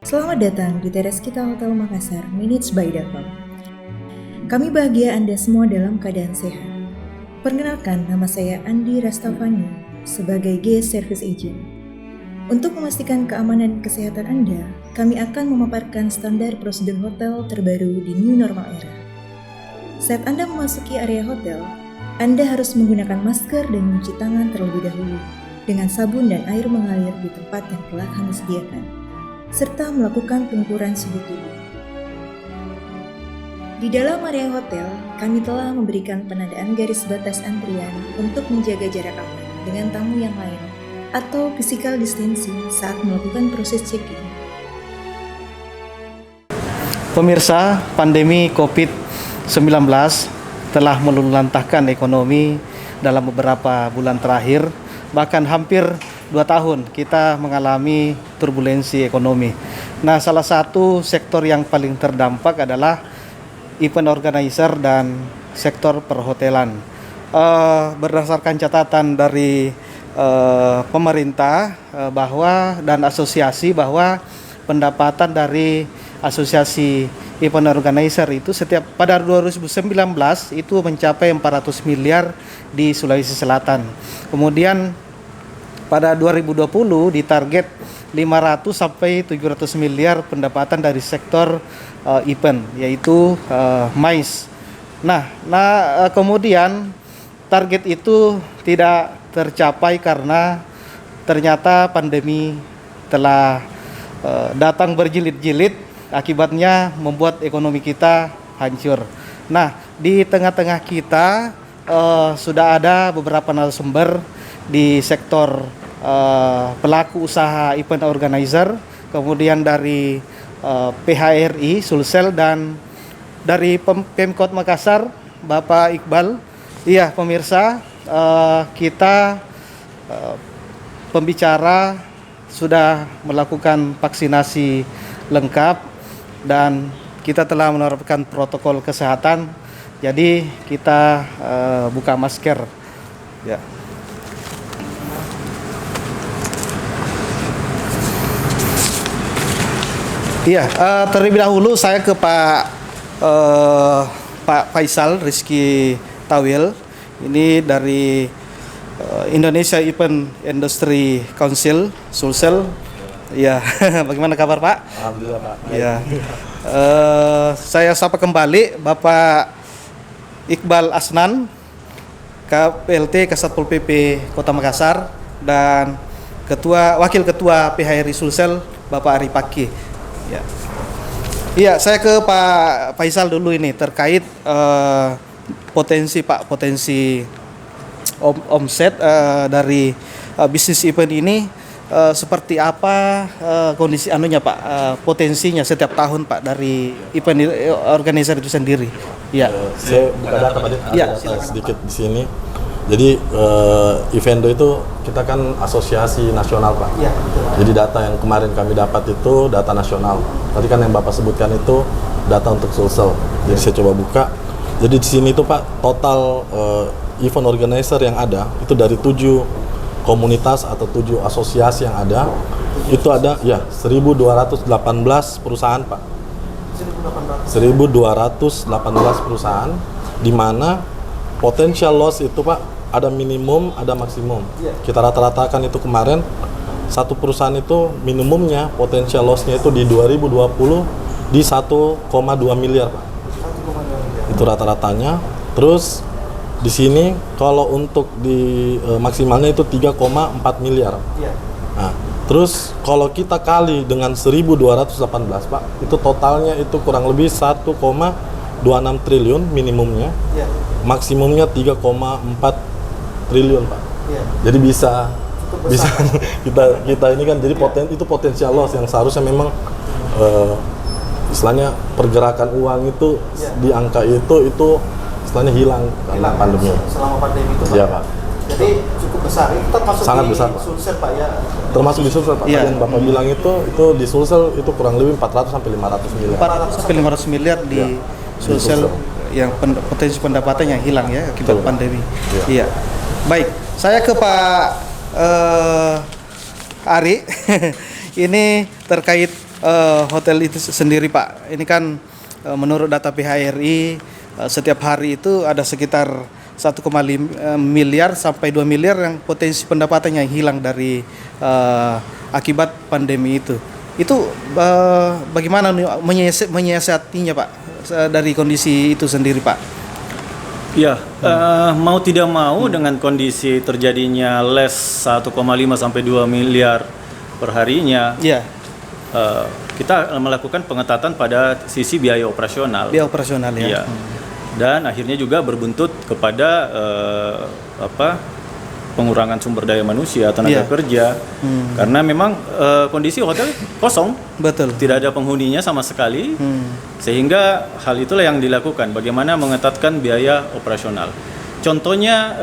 Selamat datang di teras kita Hotel Makassar, Minutes by Davam. Kami bahagia Anda semua dalam keadaan sehat. Perkenalkan, nama saya Andi Rastafani sebagai Guest Service Agent. Untuk memastikan keamanan dan kesehatan Anda, kami akan memaparkan standar prosedur hotel terbaru di New Normal Era. Saat Anda memasuki area hotel, Anda harus menggunakan masker dan mencuci tangan terlebih dahulu dengan sabun dan air mengalir di tempat yang telah kami sediakan, serta melakukan pengukuran suhu tubuh. Di dalam area hotel, kami telah memberikan penandaan garis batas antrian untuk menjaga jarak aman dengan tamu yang lain atau physical distancing saat melakukan proses check-in. Pemirsa, pandemi COVID-19 telah meluluhlantahkan ekonomi dalam beberapa bulan terakhir. Bahkan hampir 2 tahun kita mengalami turbulensi ekonomi. Nah, salah satu sektor yang paling terdampak adalah event organizer dan sektor perhotelan. Berdasarkan catatan dari pemerintah dan asosiasi bahwa pendapatan dari asosiasi event organizer itu pada 2019 itu mencapai 400 miliar di Sulawesi Selatan. Kemudian pada 2020 ditarget 500 sampai 700 miliar pendapatan dari sektor event, yaitu MICE. Kemudian target itu tidak tercapai karena ternyata pandemi telah datang berjilid-jilid, akibatnya membuat ekonomi kita hancur. Nah, di tengah-tengah kita sudah ada beberapa narasumber di sektor pelaku usaha event organizer, kemudian dari PHRI Sulsel, dan dari Pemkot Makassar, Bapak Iqbal. Iya, pemirsa, kita pembicara sudah melakukan vaksinasi lengkap dan kita telah menerapkan protokol kesehatan. Jadi kita buka masker. Ya. Iya, terlebih dahulu saya ke Pak Faisal Rizky Tawil. Ini dari Indonesia Event Industry Council Sulsel. Ya, bagaimana kabar Pak? Alhamdulillah Pak. Ya, saya sapa kembali Bapak Iqbal Asnan, KPLT Kasatpol PP Kota Makassar, dan Wakil Ketua PHRI Sulsel Bapak Ari Paki. Ya. Iya, saya ke Pak Faisal dulu ini terkait potensi omset dari bisnis event ini. Seperti apa kondisi Pak, potensinya setiap tahun Pak dari event organizer itu sendiri? Ya. Saya buka data Pak, Ya, data sedikit di sini. Jadi Evendo itu kita kan asosiasi nasional Pak. Ya, jadi data yang kemarin kami dapat itu data nasional. Tadi kan yang Bapak sebutkan itu data untuk Sulsel. Jadi saya coba buka. Jadi di sini itu Pak, total event organizer yang ada itu dari 7 komunitas atau 7 asosiasi yang ada, itu ada ya 1.218 perusahaan Pak. 1.218 perusahaan, di mana potential loss itu Pak ada minimum, ada maksimum. Kita rata-ratakan itu kemarin satu perusahaan itu minimumnya potential loss-nya itu di 2020 di 1,2 miliar Pak. Itu rata-ratanya. Terus di sini kalau untuk di maksimalnya itu 3,4 miliar. Nah, terus kalau kita kali dengan 1.218 Pak, itu totalnya itu kurang lebih 1,26 triliun minimumnya. Maksimumnya 3,4 triliun Pak. Jadi bisa kita ini kan jadi itu potensial loss yang seharusnya memang istilahnya pergerakan uang itu di angka itu istilahnya hilang karena pandemi. Selama pandemi itu Pak. Iya Pak. Jadi cukup besar. Itu termasuk Sangat di besar, Sulsel Pak ya. Termasuk di Sulsel Pak. Iya. Yang Bapak bilang itu di Sulsel itu kurang lebih 400 sampai 500 miliar. 400 sampai 500 miliar di Sulsel yang potensi pendapatan yang hilang ya akibat pandemi. Iya. Baik, saya ke Pak Ari. Ini terkait hotel itu sendiri Pak, ini kan menurut data PHRI setiap hari itu ada sekitar 1,5 miliar sampai 2 miliar yang potensi pendapatannya yang hilang dari akibat pandemi itu. Itu bagaimana menyiasatinya Pak dari kondisi itu sendiri Pak? Ya, mau tidak mau dengan kondisi terjadinya les 1,5 sampai 2 miliar per harinya, Ya, kita melakukan pengetatan pada sisi biaya operasional. biaya operasional ya. Iya. Dan akhirnya juga berbuntut kepada pengurangan sumber daya manusia, tenaga Iya. kerja, karena memang kondisi hotel kosong, Betul. tidak ada penghuninya sama sekali, sehingga hal itulah yang dilakukan. Bagaimana mengetatkan biaya operasional. Contohnya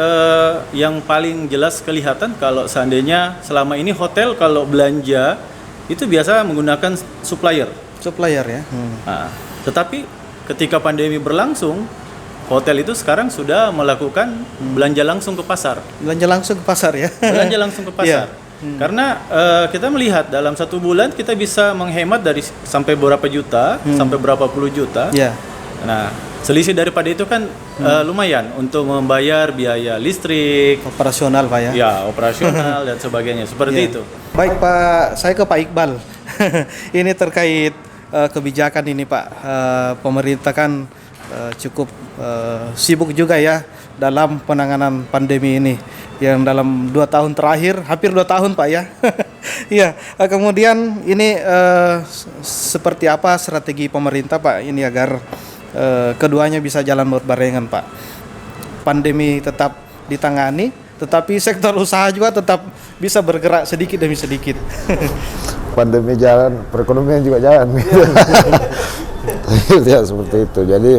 yang paling jelas kelihatan kalau seandainya selama ini hotel kalau belanja itu biasa menggunakan supplier. Supplier ya. Nah, tetapi ketika pandemi berlangsung, hotel itu sekarang sudah melakukan belanja langsung ke pasar. Belanja langsung ke pasar ya. Belanja langsung ke pasar. Iya. Karena kita melihat dalam 1 bulan kita bisa menghemat dari sampai berapa juta, sampai berapa puluh juta. Ya. Nah, selisih daripada itu kan lumayan untuk membayar biaya listrik, Operasional Pak ya. ya operasional dan sebagainya. Seperti Iya. itu. Baik Pak, saya ke Pak Iqbal. Ini terkait kebijakan ini Pak. Pemerintah kan cukup sibuk juga ya dalam penanganan pandemi ini yang dalam 2 tahun terakhir, hampir 2 tahun Pak ya. Iya, kemudian ini seperti apa strategi pemerintah Pak ini agar keduanya bisa jalan berbarengan Pak. Pandemi tetap ditangani, tetapi sektor usaha juga tetap bisa bergerak sedikit demi sedikit. Pandemi jalan, perekonomian juga jalan. Ya seperti itu. Jadi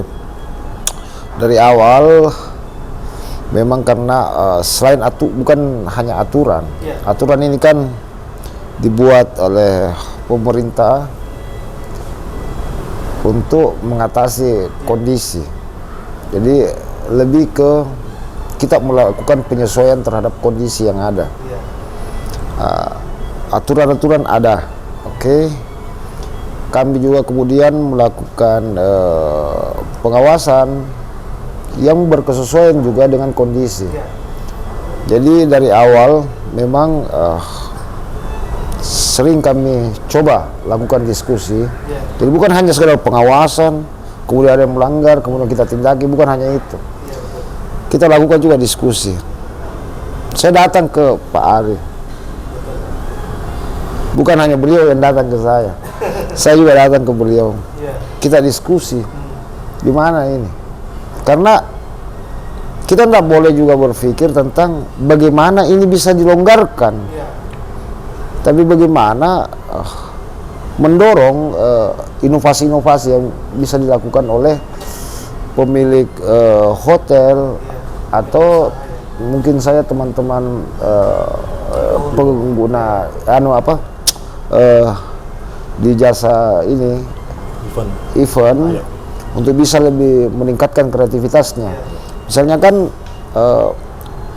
dari awal memang karena selain bukan hanya aturan, aturan ini kan dibuat oleh pemerintah untuk mengatasi kondisi. Jadi lebih ke kita melakukan penyesuaian terhadap kondisi yang ada. Aturan-aturan ada, oke. Kami juga kemudian melakukan pengawasan yang berkesesuaian juga dengan kondisi. Jadi dari awal memang sering kami coba lakukan diskusi. Jadi bukan hanya sekedar pengawasan, kemudian ada yang melanggar, kemudian kita tindaki, bukan hanya itu. Kita lakukan juga diskusi. Saya datang ke Pak Ari. Bukan hanya beliau yang datang ke saya juga datang ke beliau. Kita diskusi gimana ini, karena kita tidak boleh juga berpikir tentang bagaimana ini bisa dilonggarkan, tapi bagaimana mendorong inovasi-inovasi yang bisa dilakukan oleh pemilik hotel atau mungkin saya teman-teman pengguna di jasa ini event untuk bisa lebih meningkatkan kreativitasnya. Misalnya kan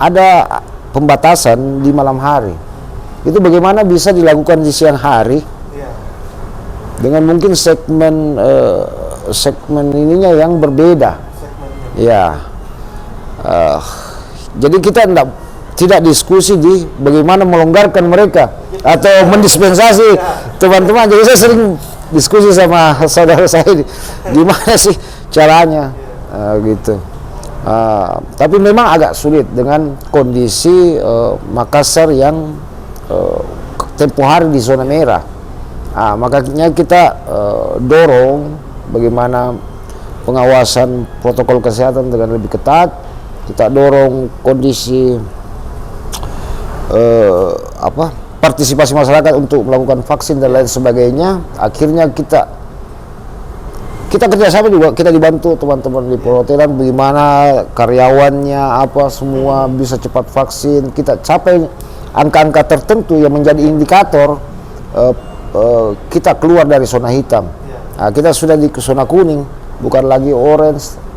ada pembatasan di malam hari, itu bagaimana bisa dilakukan di siang hari dengan mungkin segmen ininya yang berbeda. Ya, jadi kita tidak diskusi di bagaimana melonggarkan mereka atau mendispensasi teman-teman. Jadi saya sering diskusi sama saudara saya, gimana sih caranya gitu. Tapi memang agak sulit dengan kondisi Makassar yang tempo hari di zona merah. Makanya kita dorong bagaimana pengawasan protokol kesehatan dengan lebih ketat. Kita dorong kondisi partisipasi masyarakat untuk melakukan vaksin dan lain sebagainya. Akhirnya kita kerjasama juga, kita dibantu teman-teman di perhotelan bagaimana karyawannya semua bisa cepat vaksin. Kita capai angka-angka tertentu yang menjadi indikator kita keluar dari zona hitam. Kita sudah di zona kuning, bukan lagi orange.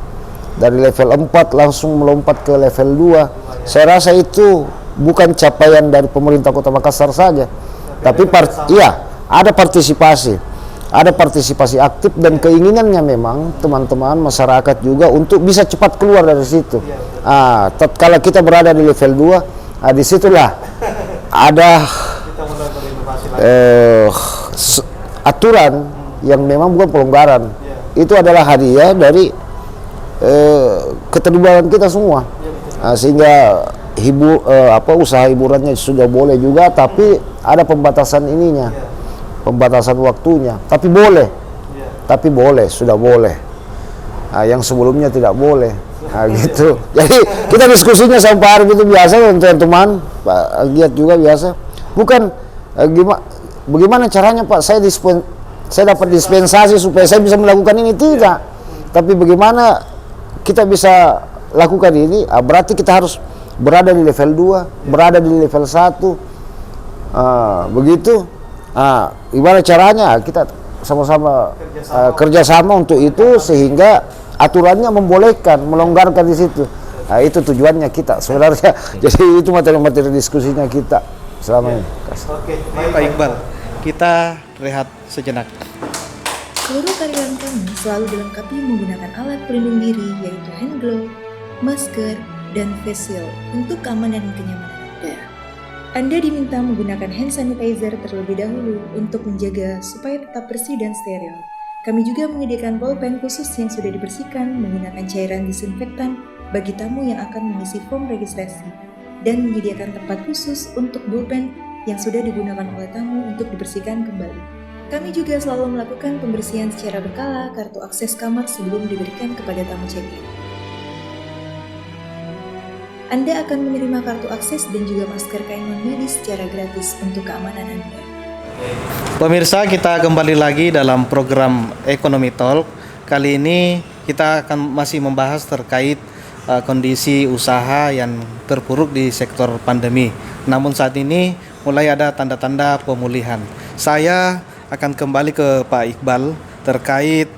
Dari level 4 langsung melompat ke level 2. Saya rasa itu bukan capaian dari pemerintah Kota Makassar saja, tapi ada partisipasi. ada partisipasi aktif dan keinginannya memang teman-teman masyarakat juga untuk bisa cepat keluar dari situ. Tatkala kita berada di level 2, disitulah ada aturan yang memang bukan pelonggaran. Itu adalah hadiah dari keterlibatan kita semua. Sehingga usaha hiburannya sudah boleh juga, tapi ada pembatasan ininya, pembatasan waktunya. Tapi boleh, sudah boleh. Yang sebelumnya tidak boleh. Gitu. Jadi kita diskusinya sampai hari itu biasa teman-teman, Pak Giat juga biasa. Bukan bagaimana caranya Pak saya dapat dispensasi supaya saya bisa melakukan ini, tidak. Tapi bagaimana kita bisa lakukan ini? Berarti kita harus berada di level 2, berada di level 1. Begitu. Gimana caranya? Kita sama-sama kerjasama untuk itu sehingga aturannya membolehkan, melonggarkan di situ. Itu tujuannya kita sebenarnya. Jadi itu materi-materi diskusinya kita selama ini. Oke, Pak Iqbal, kita rehat sejenak. Seluruh karyawan kami selalu dilengkapi menggunakan alat pelindung diri yaitu hand glove, masker, dan face shield untuk keamanan dan kenyamanan Anda. Anda diminta menggunakan hand sanitizer terlebih dahulu untuk menjaga supaya tetap bersih dan steril. Kami juga menyediakan pulpen khusus yang sudah dibersihkan menggunakan cairan disinfektan bagi tamu yang akan mengisi form registrasi dan menyediakan tempat khusus untuk pulpen yang sudah digunakan oleh tamu untuk dibersihkan kembali. Kami juga selalu melakukan pembersihan secara berkala kartu akses kamar sebelum diberikan kepada tamu check-in. Anda akan menerima kartu akses dan juga masker kain non-medis secara gratis untuk keamanan Anda. Pemirsa, kita kembali lagi dalam program Ekonomi Talk. Kali ini kita akan masih membahas terkait kondisi usaha yang terpuruk di sektor pandemi. Namun saat ini mulai ada tanda-tanda pemulihan. Saya akan kembali ke Pak Iqbal terkait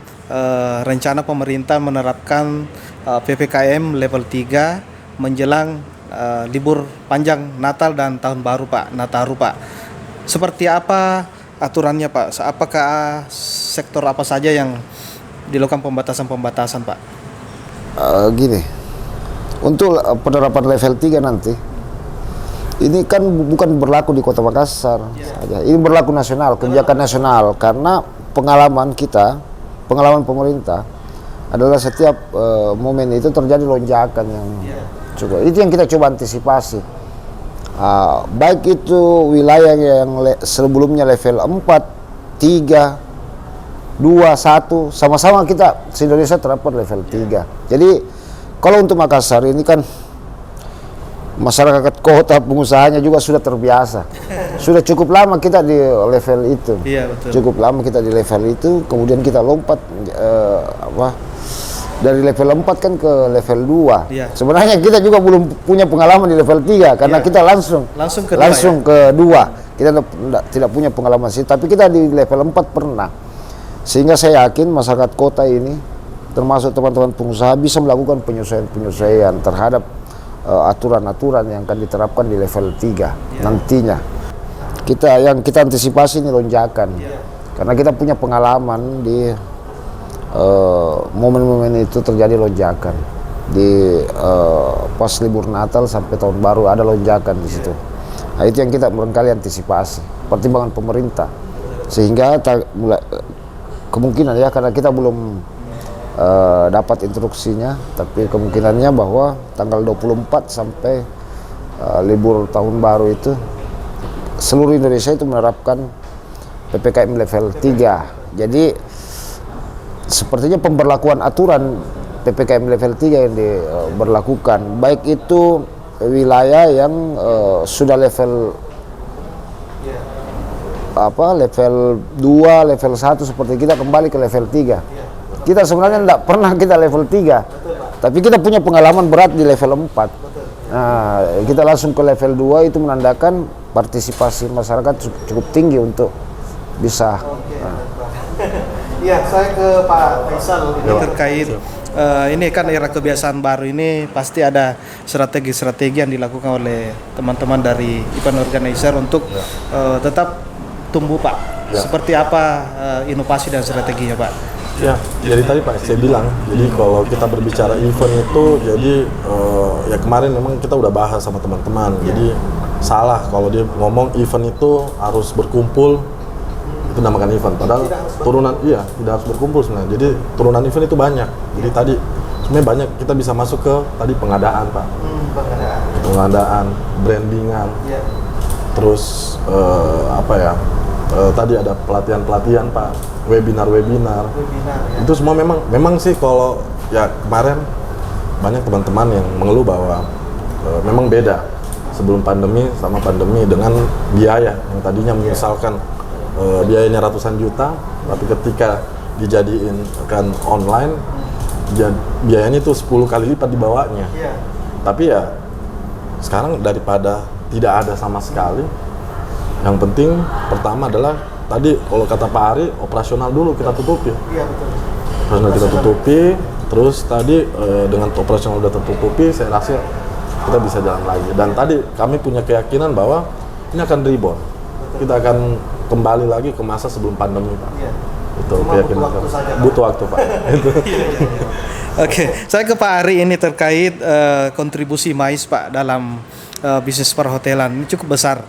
rencana pemerintah menerapkan PPKM level 3 menjelang libur panjang Natal dan Tahun Baru Pak, Nataru Pak. Seperti apa aturannya Pak? Apakah sektor apa saja yang dilakukan pembatasan-pembatasan Pak? Gini, untuk penerapan level 3 nanti, ini kan bukan berlaku di Kota Makassar saja. Ini berlaku nasional, kebijakan nasional. Karena pengalaman pemerintah adalah setiap momen itu terjadi lonjakan yang cukup. Itu yang kita coba antisipasi. Baik itu wilayah yang sebelumnya level 4, 3, 2, 1, sama-sama kita se-Indonesia terapkan level 3. Jadi kalau untuk Makassar ini kan masyarakat kota, pengusahanya juga sudah terbiasa. Sudah cukup lama kita di level itu. Iya, betul. Cukup lama kita di level itu, kemudian kita lompat dari level 4 kan ke level 2. Iya. Sebenarnya kita juga belum punya pengalaman di level 3 karena kita langsung ke 2. Kita tidak punya pengalaman sih, tapi kita di level 4 pernah. Sehingga saya yakin masyarakat kota ini termasuk teman-teman pengusaha bisa melakukan penyesuaian terhadap aturan-aturan yang akan diterapkan di level 3 nantinya. Yang kita antisipasi ini lonjakan. Karena kita punya pengalaman di momen-momen itu terjadi lonjakan di pas libur Natal sampai Tahun Baru ada lonjakan di situ. Nah, itu yang kita barangkali antisipasi, pertimbangan pemerintah, sehingga kemungkinan ya karena kita belum dapat instruksinya, tapi kemungkinannya bahwa tanggal 24 sampai libur Tahun Baru itu seluruh Indonesia itu menerapkan PPKM level 3. Jadi sepertinya pemberlakuan aturan PPKM level 3 yang diberlakukan, baik itu wilayah yang sudah level level 2, level 1 seperti kita kembali ke level 3. Kita sebenarnya tidak pernah kita level 3, tapi kita punya pengalaman berat di level 4. Nah, kita langsung ke level 2 itu menandakan partisipasi masyarakat cukup tinggi untuk bisa. Iya, saya ke Pak Faisal terkait ini kan era kebiasaan baru ini pasti ada strategi-strategi yang dilakukan oleh teman-teman dari event organizer untuk tetap tumbuh Pak. Seperti apa inovasi dan strateginya Pak? Ya, jadi tadi Pak saya bilang, jadi kalau kita berbicara event itu, jadi ya kemarin memang kita udah bahas sama teman-teman, jadi salah kalau dia ngomong event itu harus berkumpul, itu namakan event. Padahal turunan, tidak harus berkumpul sebenarnya. Jadi turunan event itu banyak. Jadi tadi sebenarnya banyak, kita bisa masuk ke tadi pengadaan Pak, pengadaan, brandingan, terus tadi ada pelatihan Pak, webinar ya. Itu semua memang sih kalau ya kemarin banyak teman-teman yang mengeluh bahwa memang beda sebelum pandemi sama pandemi dengan biaya yang tadinya misalkan biayanya ratusan juta, tapi ketika dijadiin kan online biayanya itu 10 kali lipat dibawanya. Tapi ya sekarang daripada tidak ada sama sekali, yang penting pertama adalah tadi kalau kata Pak Ari, operasional dulu kita tutupi. Operasional kita tutupi, terus tadi dengan operasional udah tertutupi, saya rasa kita bisa jalan lagi. Dan tadi kami punya keyakinan bahwa ini akan rebound. Kita akan kembali lagi ke masa sebelum pandemi Pak. Itu keyakinan kami. Butuh waktu Pak. Oke, saya ke Pak Ari ini terkait kontribusi MAIS Pak dalam bisnis perhotelan ini cukup besar.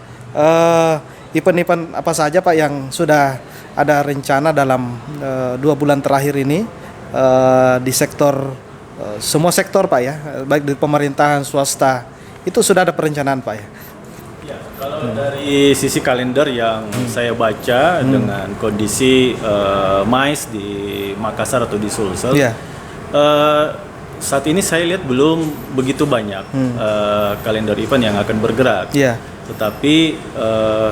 Event-event apa saja Pak yang sudah ada rencana dalam 2 bulan terakhir ini di sektor semua sektor Pak ya, baik di pemerintahan, swasta, itu sudah ada perencanaan Pak ya? Ya, kalau dari sisi kalender yang saya baca dengan kondisi MAIS di Makassar atau di Sulsel, saat ini saya lihat belum begitu banyak kalender event yang akan bergerak. Tetapi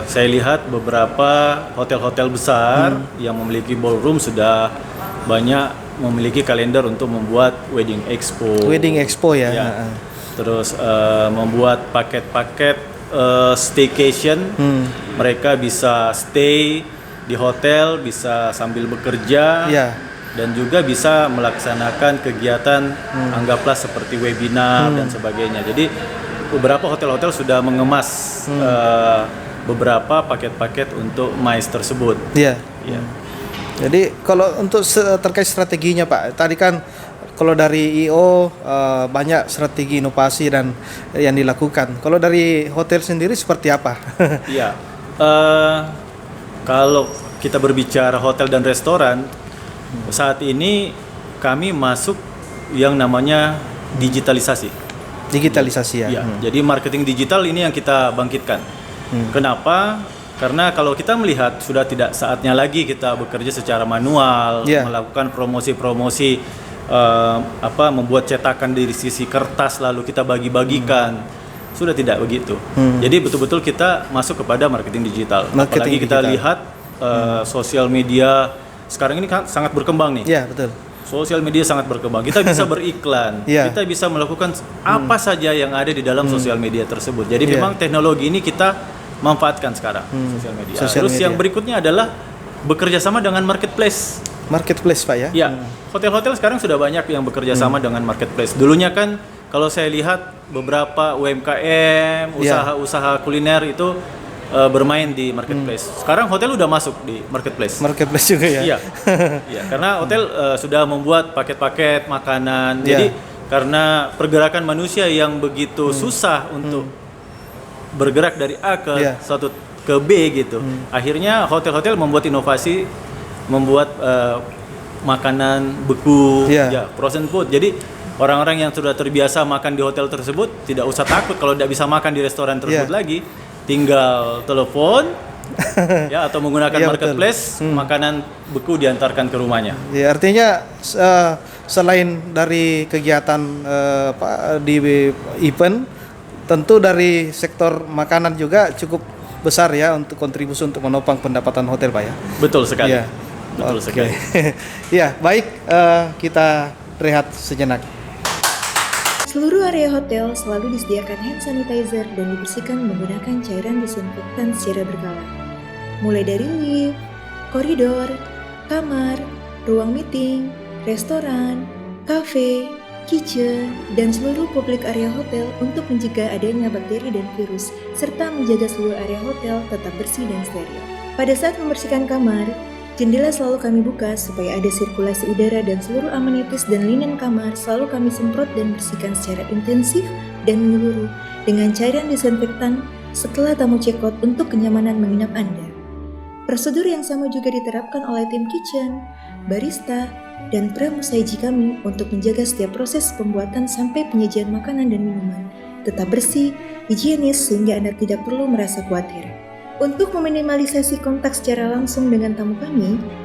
saya lihat beberapa hotel-hotel besar yang memiliki ballroom sudah banyak memiliki kalender untuk membuat wedding expo ya. Terus membuat paket-paket staycation. Mereka bisa stay di hotel, bisa sambil bekerja, dan juga bisa melaksanakan kegiatan anggaplah seperti webinar dan sebagainya. Jadi beberapa hotel-hotel sudah mengemas beberapa paket-paket untuk MAIS tersebut. Jadi kalau untuk terkait strateginya Pak, tadi kan kalau dari IO banyak strategi inovasi dan yang dilakukan. Kalau dari hotel sendiri seperti apa? Kalau kita berbicara hotel dan restoran, saat ini kami masuk yang namanya digitalisasi ya. Jadi marketing digital ini yang kita bangkitkan. Kenapa? Karena kalau kita melihat sudah tidak saatnya lagi kita bekerja secara manual, melakukan promosi-promosi, membuat cetakan dari sisi kertas lalu kita bagi-bagikan. Sudah tidak begitu. Jadi betul-betul kita masuk kepada marketing digital. Apalagi kita lihat sosial media sekarang ini kan sangat berkembang nih. Betul. Sosial media sangat berkembang. Kita bisa beriklan, kita bisa melakukan apa saja yang ada di dalam sosial media tersebut. Jadi memang teknologi ini kita manfaatkan sekarang sosial media. Terus yang berikutnya adalah bekerja sama dengan marketplace. Marketplace Pak ya? Hotel-hotel sekarang sudah banyak yang bekerja sama dengan marketplace. Dulunya kan kalau saya lihat beberapa UMKM, usaha-usaha kuliner itu bermain di marketplace. Sekarang hotel udah masuk di marketplace. Marketplace juga ya? Iya, karena hotel sudah membuat paket-paket makanan. Jadi karena pergerakan manusia yang begitu susah untuk bergerak dari A ke B gitu. Akhirnya hotel-hotel membuat inovasi, membuat makanan beku, frozen food. Jadi orang-orang yang sudah terbiasa makan di hotel tersebut tidak usah takut kalau tidak bisa makan di restoran tersebut lagi. Tinggal telepon atau menggunakan marketplace, makanan beku diantarkan ke rumahnya. Artinya selain dari kegiatan di event, tentu dari sektor makanan juga cukup besar ya untuk kontribusi untuk menopang pendapatan hotel Pak ya. Betul sekali. Betul sekali. Baik, kita rehat sejenak. Seluruh area hotel selalu disediakan hand sanitizer dan dibersihkan menggunakan cairan disinfektan secara berkala. Mulai dari lift, koridor, kamar, ruang meeting, restoran, kafe, kitchen, dan seluruh publik area hotel untuk mencegah adanya bakteri dan virus, serta menjaga seluruh area hotel tetap bersih dan steril. Pada saat membersihkan kamar, jendela selalu kami buka supaya ada sirkulasi udara dan seluruh amenities dan linen kamar selalu kami semprot dan bersihkan secara intensif dan menyeluruh dengan cairan disinfektan setelah tamu check-out untuk kenyamanan menginap Anda. Prosedur yang sama juga diterapkan oleh tim kitchen, barista, dan pramusaiji kami untuk menjaga setiap proses pembuatan sampai penyajian makanan dan minuman tetap bersih, higienis sehingga Anda tidak perlu merasa khawatir. Untuk meminimalisasi kontak secara langsung dengan tamu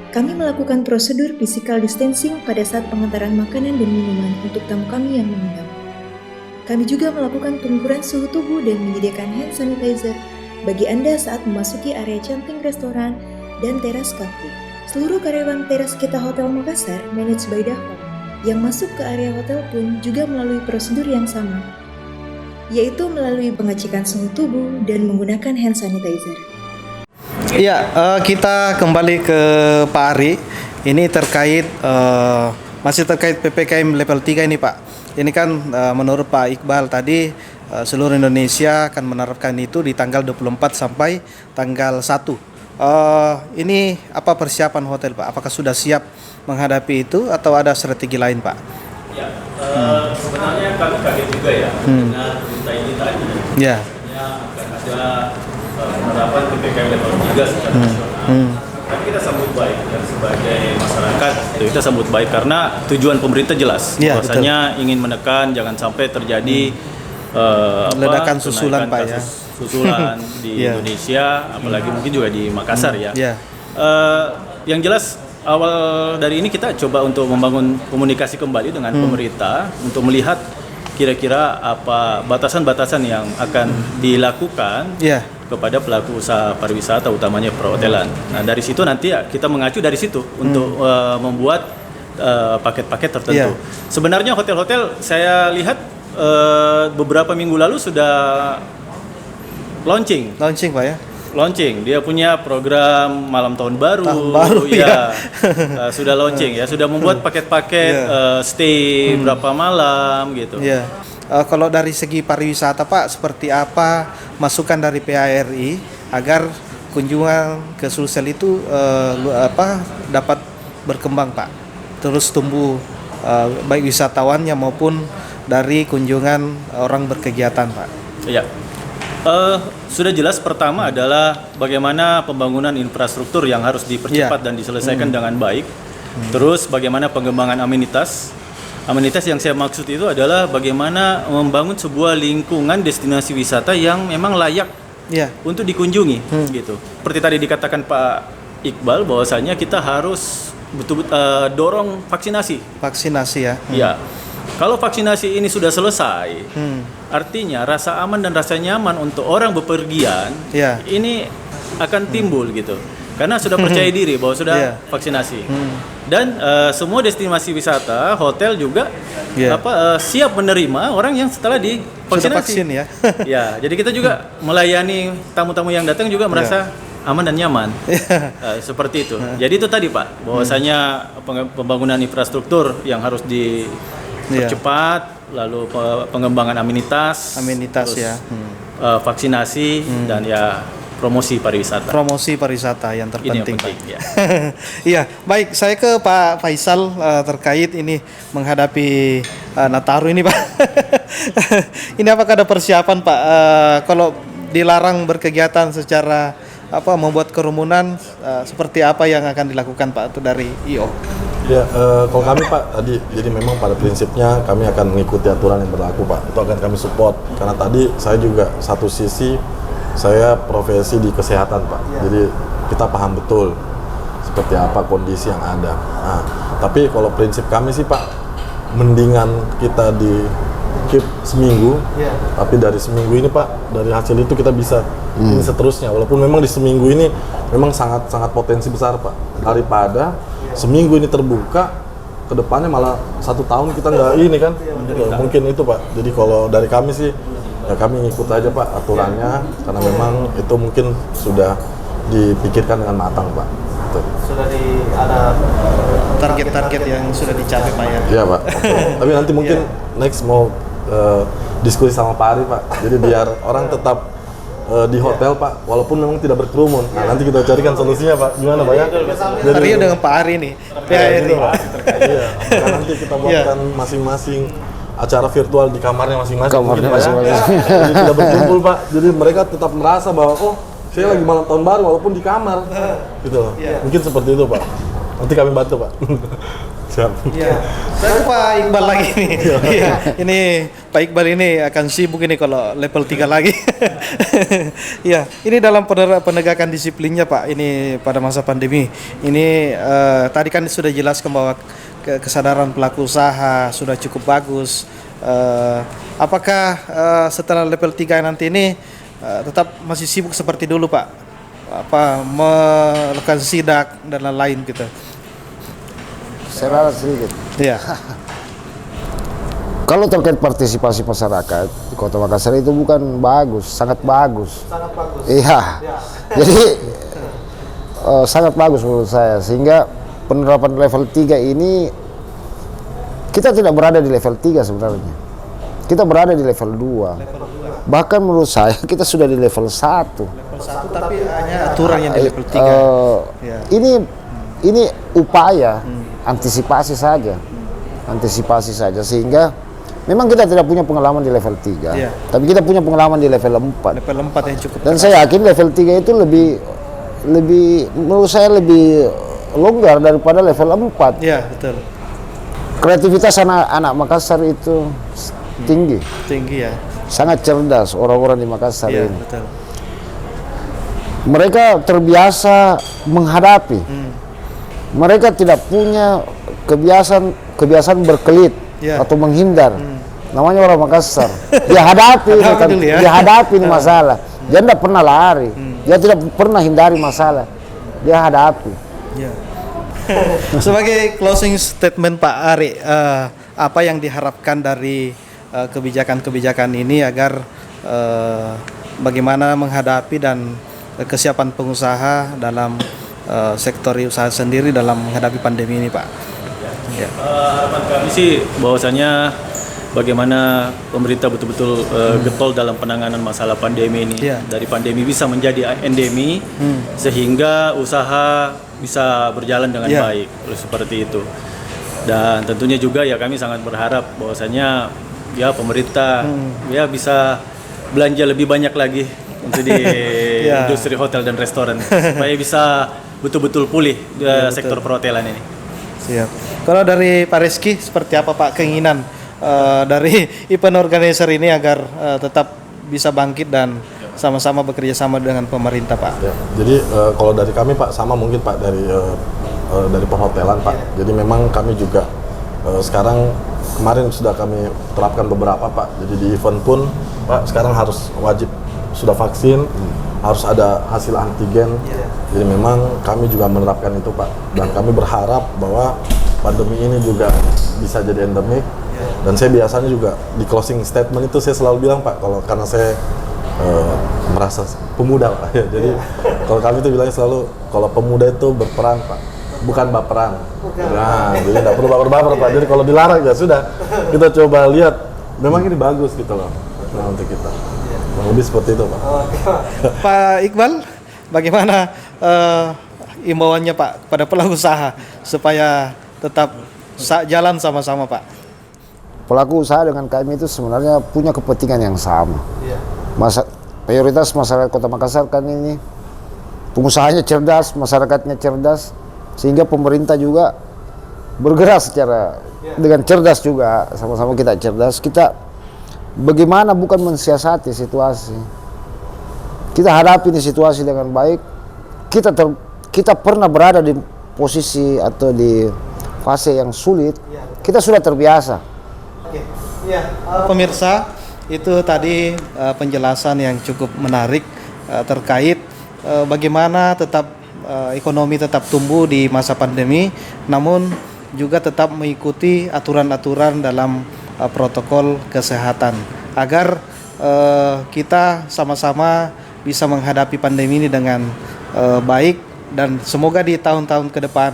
kami melakukan prosedur physical distancing pada saat pengantaran makanan dan minuman untuk tamu kami yang menginap. Kami juga melakukan pengukuran suhu tubuh dan menyediakan hand sanitizer bagi Anda saat memasuki area canting restoran dan teras kafe. Seluruh karyawan teras kita Hotel Makassar, managed by Dahlan, yang masuk ke area hotel pun juga melalui prosedur yang sama, yaitu melalui pengecekan suhu tubuh dan menggunakan hand sanitizer. Iya, kita kembali ke Pak Ari. Ini terkait masih terkait PPKM level 3 ini, Pak. Ini kan menurut Pak Iqbal tadi seluruh Indonesia akan menerapkan itu di tanggal 24 sampai tanggal 1. Ini apa persiapan hotel, Pak? Apakah sudah siap menghadapi itu atau ada strategi lain, Pak? Ya, sebenarnya kami kaget juga ya dengan berita ini tadi. Ya. Akan ada penerapan PPKM level 3 secara nasional. Tapi kita sambut baik dan sebagai masyarakat kita sambut baik karena tujuan pemerintah jelas. Ya, bahwasanya ingin menekan jangan sampai terjadi ledakan susulan, Pak, ya. Susulan di Indonesia, apalagi mungkin juga di Makassar ya. Yang jelas awal dari ini kita coba untuk membangun komunikasi kembali dengan pemerintah untuk melihat kira-kira apa batasan-batasan yang akan dilakukan kepada pelaku usaha pariwisata utamanya perhotelan. Nah, dari situ nanti kita mengacu dari situ untuk membuat paket-paket tertentu. Sebenarnya hotel-hotel saya lihat beberapa minggu lalu sudah launching Pak ya. Launching, dia punya program malam tahun baru ya. Sudah launching ya, sudah membuat paket-paket stay berapa malam gitu. Kalau dari segi pariwisata, Pak, seperti apa masukan dari PHRI agar kunjungan ke Sulsel itu dapat berkembang, Pak, terus tumbuh baik wisatawannya maupun dari kunjungan orang berkegiatan, Pak? Iya. Sudah jelas pertama adalah bagaimana pembangunan infrastruktur yang harus dipercepat dan diselesaikan dengan baik. Terus bagaimana pengembangan amenitas. Amenitas yang saya maksud itu adalah bagaimana membangun sebuah lingkungan destinasi wisata yang memang layak untuk dikunjungi gitu. Seperti tadi dikatakan Pak Iqbal bahwasanya kita harus betul-betul dorong vaksinasi. Vaksinasi ya. Iya. Kalau vaksinasi ini sudah selesai, artinya rasa aman dan rasa nyaman untuk orang bepergian ini akan timbul gitu. Karena sudah percaya diri bahwa sudah vaksinasi. Dan semua destinasi wisata, hotel juga siap menerima orang yang setelah divaksinasi. Sudah vaksin ya. Ya, jadi kita juga melayani tamu-tamu yang datang juga merasa aman dan nyaman. Seperti itu. Jadi itu tadi, Pak, bahwasanya pembangunan infrastruktur yang harus dipercepat, lalu pengembangan amenitas terus, vaksinasi dan promosi pariwisata yang terpenting. Iya, baik, saya ke Pak Faisal terkait ini menghadapi Nataru ini, Pak. Ini apakah ada persiapan, Pak, kalau dilarang berkegiatan secara membuat kerumunan, seperti apa yang akan dilakukan, Pak, itu dari IO? Ya, kalau kami, Pak, tadi jadi memang pada prinsipnya kami akan mengikuti aturan yang berlaku, Pak. Itu akan kami support karena tadi saya juga satu sisi saya profesi di kesehatan, Pak. Jadi kita paham betul seperti apa kondisi yang ada. Nah, tapi kalau prinsip kami sih, Pak, mendingan kita di keep seminggu, tapi dari seminggu ini, Pak, dari hasil itu kita bisa ini seterusnya. Walaupun memang di seminggu ini memang sangat potensi besar, Pak. Daripada seminggu ini terbuka, kedepannya malah 1 tahun kita nggak ini kan. Mungkin itu, Pak. Jadi kalau dari kami sih, ya kami ngikut aja, Pak, aturannya, karena memang itu mungkin sudah dipikirkan dengan matang, Pak. Betul. Sudah ada target-target yang sudah dicapai, Pak, ya? Iya, Pak. Tapi nanti mungkin next mau diskusi sama Pak Ari, Pak. Jadi biar orang tetap di hotel Pak, walaupun memang tidak berkerumun. Nah, nanti kita carikan solusinya Pak. Gimana Pak ya? Tadinya dengan Pak Ari nih. Iya, gitu, Pak. Iya. Nah, nanti kita buatkan masing-masing acara virtual di kamarnya masing-masing. Kamarnya Pak, ya. masing-masing. Jadi tidak berkumpul Pak. Jadi mereka tetap merasa bahwa oh saya lagi malam tahun baru walaupun di kamar. Gitu loh. Mungkin seperti itu Pak. Nanti kami bantu Pak. Siap. Iya. Saya ke Pak Iqbal lagi nih. Iya. Ini Pak Iqbal ini akan sibuk ini kalau level 3 lagi. Iya. Ini dalam penegakan disiplinnya Pak. Ini pada masa pandemi. Ini tadi kan sudah jelaskan bahwa kesadaran pelaku usaha sudah cukup bagus. Apakah setelah level 3 nanti ini tetap masih sibuk seperti dulu Pak? Apa melakukan sidak dan lain-lain gitu? Saya sedikit. Iya. Kalau terkait partisipasi masyarakat di Kota Makassar itu bukan bagus, sangat bagus. Sangat bagus. Iya. Jadi sangat bagus menurut saya, sehingga penerapan level 3 ini kita tidak berada di level 3 sebenarnya. Kita berada di level 2. Bahkan menurut saya kita sudah di level 1. Level 1 tapi hanya aturan yang di level 3. Ya. Ini upaya antisipasi saja. Antisipasi saja, sehingga memang kita tidak punya pengalaman di level 3. Iya. Tapi kita punya pengalaman di level 4. Level 4 yang cukup. Dan saya yakin level 3 itu lebih menurut saya lebih longgar daripada level 4. Iya, betul. Kreativitas anak-anak Makassar itu tinggi. Tinggi ya. Sangat cerdas orang-orang di Makassar Iya, ini. betul. Mereka terbiasa menghadapi. Mereka tidak punya kebiasaan berkelit atau menghindar. Namanya orang Makassar. Dia hadapi dia hadapi ini masalah. Dia tidak pernah lari. Dia tidak pernah hindari masalah. Dia hadapi. Ya. Sebagai closing statement Pak Ari, apa yang diharapkan dari kebijakan-kebijakan ini agar bagaimana menghadapi dan kesiapan pengusaha dalam sektor usaha sendiri dalam menghadapi pandemi ini Pak? Ya. Harapan kami sih bahwasanya bagaimana pemerintah betul-betul getol dalam penanganan masalah pandemi ini. Ya. Dari pandemi bisa menjadi endemi sehingga usaha bisa berjalan dengan baik, seperti itu. Dan tentunya juga ya kami sangat berharap bahwasanya ya pemerintah ya bisa belanja lebih banyak lagi untuk di industri hotel dan restoran supaya bisa betul-betul pulih sektor perhotelan ini. Siap. Kalau dari Pak Rizky seperti apa Pak keinginan dari event organizer ini agar tetap bisa bangkit dan sama-sama bekerja sama dengan pemerintah Pak? Ya, jadi kalau dari kami Pak sama mungkin Pak dari perhotelan Pak. Jadi memang kami juga sekarang kemarin sudah kami terapkan beberapa Pak. Jadi di event pun Pak sekarang harus wajib sudah vaksin, harus ada hasil antigen. Jadi memang kami juga menerapkan itu Pak. Dan kami berharap bahwa pandemi ini juga bisa jadi endemik. Dan saya biasanya juga di closing statement itu saya selalu bilang Pak, karena saya merasa pemuda Pak. Jadi kalau kami itu bilangnya selalu kalau pemuda itu berperan Pak, bukan baperan. Nah, jadi tidak perlu baper-baper Pak. Jadi kalau dilarang ya sudah, kita coba lihat memang ini bagus gitu loh. Nah, untuk kita. Lebih seperti itu Pak. Pak Iqbal, bagaimana imbauannya Pak pada pelaku usaha supaya tetap jalan sama-sama Pak? Pelaku usaha dengan kami itu sebenarnya punya kepentingan yang sama. Mayoritas masyarakat Kota Makassar kan ini pengusahanya cerdas, masyarakatnya cerdas, sehingga pemerintah juga bergerak secara dengan cerdas juga, sama-sama kita cerdas. Kita bagaimana bukan mensiasati situasi. Kita hadapi di situasi dengan baik. Kita pernah berada di posisi atau di fase yang sulit. Kita sudah terbiasa. Pemirsa, itu tadi penjelasan yang cukup menarik terkait bagaimana tetap ekonomi tetap tumbuh di masa pandemi, namun juga tetap mengikuti aturan-aturan dalam protokol kesehatan agar kita sama-sama bisa menghadapi pandemi ini dengan baik, dan semoga di tahun-tahun ke depan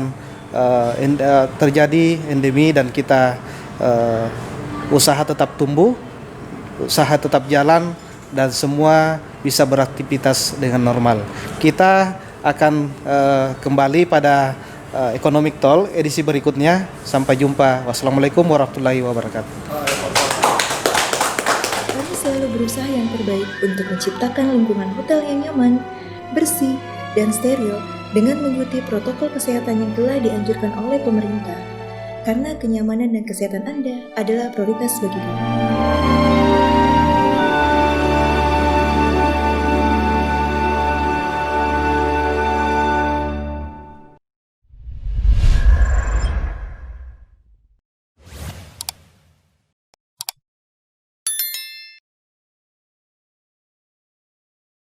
terjadi endemi dan kita usaha tetap tumbuh, usaha tetap jalan, dan semua bisa beraktivitas dengan normal. Kita akan kembali pada Economic Talk edisi berikutnya. Sampai jumpa. Wassalamualaikum warahmatullahi wabarakatuh. Kami selalu berusaha yang terbaik untuk menciptakan lingkungan hotel yang nyaman, bersih, dan steril dengan mengikuti protokol kesehatan yang telah dianjurkan oleh pemerintah. Karena kenyamanan dan kesehatan Anda adalah prioritas bagi kami.